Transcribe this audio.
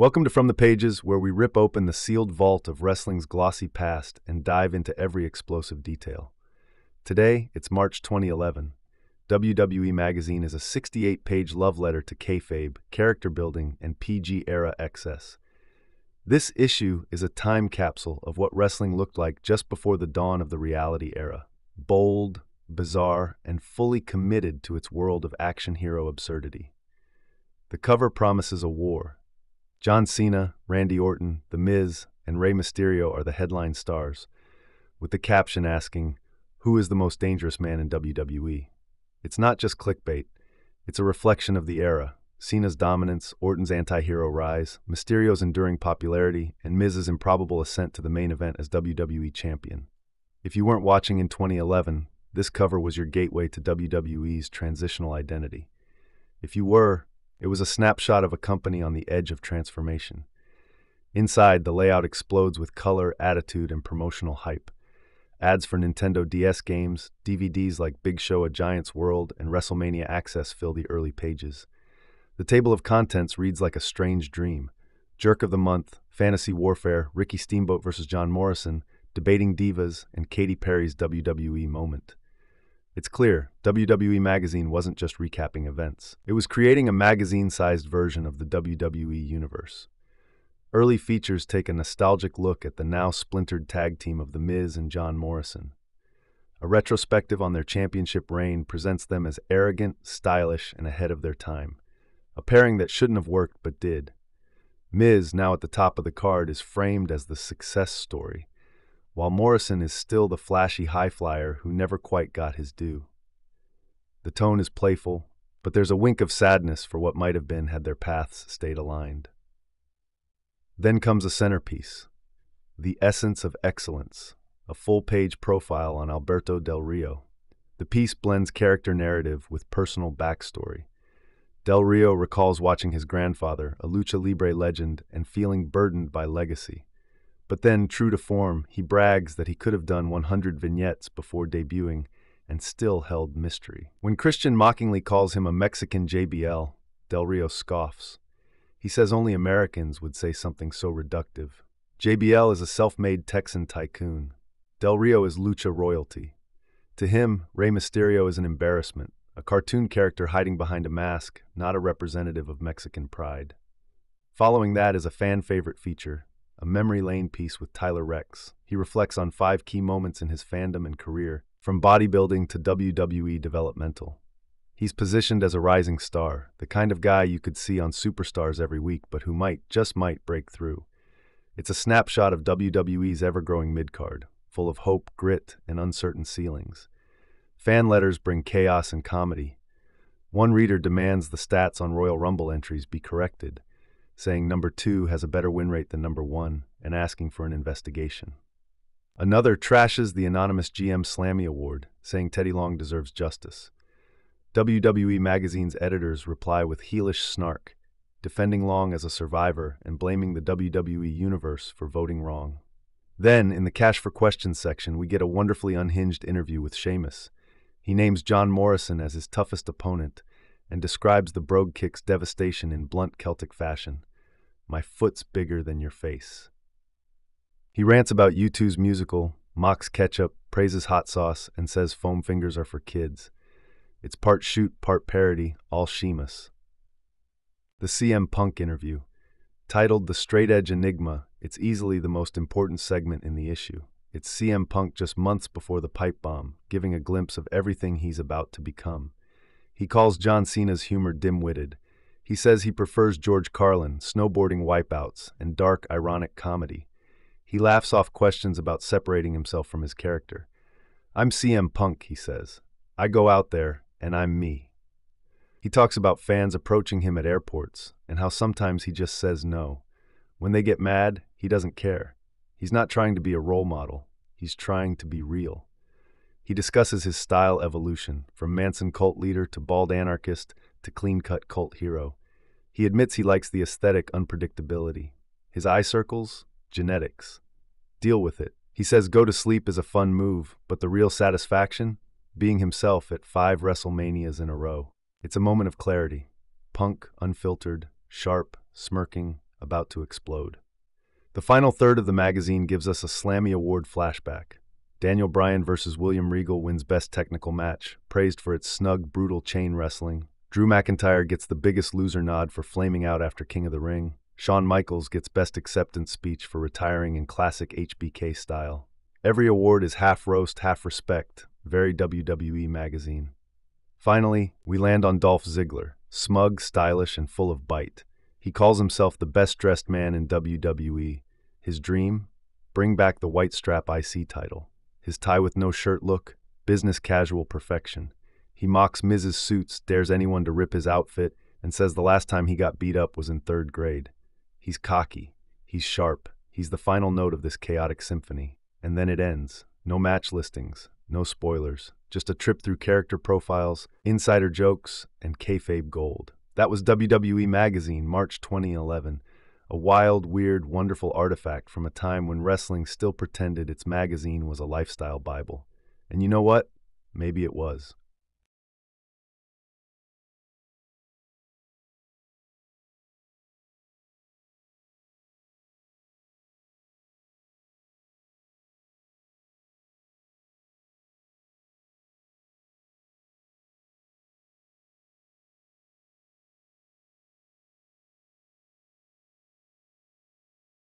Welcome to From the Pages, where we rip open the sealed vault of wrestling's glossy past and dive into every explosive detail. Today, it's March 2011. WWE Magazine is a 68-page love letter to kayfabe, character building, and PG Era excess. This issue is a time capsule of what wrestling looked like just before the dawn of the reality era. Bold, bizarre, and fully committed to its world of action hero absurdity. The cover promises a war. John Cena, Randy Orton, The Miz, and Rey Mysterio are the headline stars, with the caption asking, "Who is the most dangerous man in WWE?" It's not just clickbait. It's a reflection of the era. Cena's dominance, Orton's anti-hero rise, Mysterio's enduring popularity, and Miz's improbable ascent to the main event as WWE Champion. If you weren't watching in 2011, this cover was your gateway to WWE's transitional identity. If you were, it was a snapshot of a company on the edge of transformation. Inside, the layout explodes with color, attitude, and promotional hype. Ads for Nintendo DS games, DVDs like Big Show: A Giant's World, and WrestleMania Access fill the early pages. The table of contents reads like a strange dream. Jerk of the Month, Fantasy Warfare, Ricky Steamboat vs. John Morrison, Debating Divas, and Katy Perry's WWE Moment. It's clear, WWE Magazine wasn't just recapping events. It was creating a magazine-sized version of the WWE Universe. Early features take a nostalgic look at the now splintered tag team of The Miz and John Morrison. A retrospective on their championship reign presents them as arrogant, stylish, and ahead of their time. A pairing that shouldn't have worked but did. Miz, now at the top of the card, is framed as the success story, while Morrison is still the flashy high-flyer who never quite got his due. The tone is playful, but there's a wink of sadness for what might have been had their paths stayed aligned. Then comes a centerpiece, The Essence of Excellence, a full-page profile on Alberto Del Rio. The piece blends character narrative with personal backstory. Del Rio recalls watching his grandfather, a lucha libre legend, and feeling burdened by legacy. But then, true to form, he brags that he could have done 100 vignettes before debuting and still held mystery. When Christian mockingly calls him a Mexican JBL, Del Rio scoffs. He says only Americans would say something so reductive. JBL is a self-made Texan tycoon. Del Rio is lucha royalty. To him, Rey Mysterio is an embarrassment, a cartoon character hiding behind a mask, not a representative of Mexican pride. Following that is a fan-favorite feature, a memory lane piece with Tyler Reks. He reflects on 5 key moments in his fandom and career, from bodybuilding to WWE developmental. He's positioned as a rising star, the kind of guy you could see on Superstars every week, but who just might break through. It's a snapshot of WWE's ever-growing mid-card, full of hope, grit, and uncertain ceilings. Fan letters bring chaos and comedy. One reader demands the stats on Royal Rumble entries be corrected, saying number 2 has a better win rate than number 1, and asking for an investigation. Another trashes the anonymous GM Slammy award, saying Teddy Long deserves justice. WWE Magazine's editors reply with heelish snark, defending Long as a survivor and blaming the WWE Universe for voting wrong. Then, in the Cash for Questions section, we get a wonderfully unhinged interview with Sheamus. He names John Morrison as his toughest opponent and describes the Brogue Kick's devastation in blunt Celtic fashion. "My foot's bigger than your face." He rants about U2's musical, mocks ketchup, praises hot sauce, and says foam fingers are for kids. It's part shoot, part parody, all Sheamus. The CM Punk interview. Titled The Straight Edge Enigma, it's easily the most important segment in the issue. It's CM Punk just months before the pipe bomb, giving a glimpse of everything he's about to become. He calls John Cena's humor dim-witted. He says he prefers George Carlin, snowboarding wipeouts, and dark, ironic comedy. He laughs off questions about separating himself from his character. "I'm CM Punk," he says. "I go out there, and I'm me." He talks about fans approaching him at airports, and how sometimes he just says no. When they get mad, he doesn't care. He's not trying to be a role model. He's trying to be real. He discusses his style evolution, from Manson cult leader to bald anarchist to clean-cut cult hero. He admits he likes the aesthetic unpredictability. His eye circles? Genetics. Deal with it. He says go to sleep is a fun move, but the real satisfaction? Being himself at 5 WrestleManias in a row. It's a moment of clarity. Punk, unfiltered, sharp, smirking, about to explode. The final third of the magazine gives us a Slammy Award flashback. Daniel Bryan versus William Regal wins Best Technical Match, praised for its snug, brutal chain wrestling. Drew McIntyre gets the Biggest Loser nod for flaming out after King of the Ring. Shawn Michaels gets Best Acceptance Speech for retiring in classic HBK style. Every award is half roast, half respect. Very WWE Magazine. Finally, we land on Dolph Ziggler, smug, stylish, and full of bite. He calls himself the best-dressed man in WWE. His dream? Bring back the white strap IC title. His tie with no shirt look? Business casual perfection. He mocks Miz's suits, dares anyone to rip his outfit, and says the last time he got beat up was in 3rd grade. He's cocky. He's sharp. He's the final note of this chaotic symphony. And then it ends. No match listings. No spoilers. Just a trip through character profiles, insider jokes, and kayfabe gold. That was WWE Magazine, March 2011. A wild, weird, wonderful artifact from a time when wrestling still pretended its magazine was a lifestyle Bible. And you know what? Maybe it was.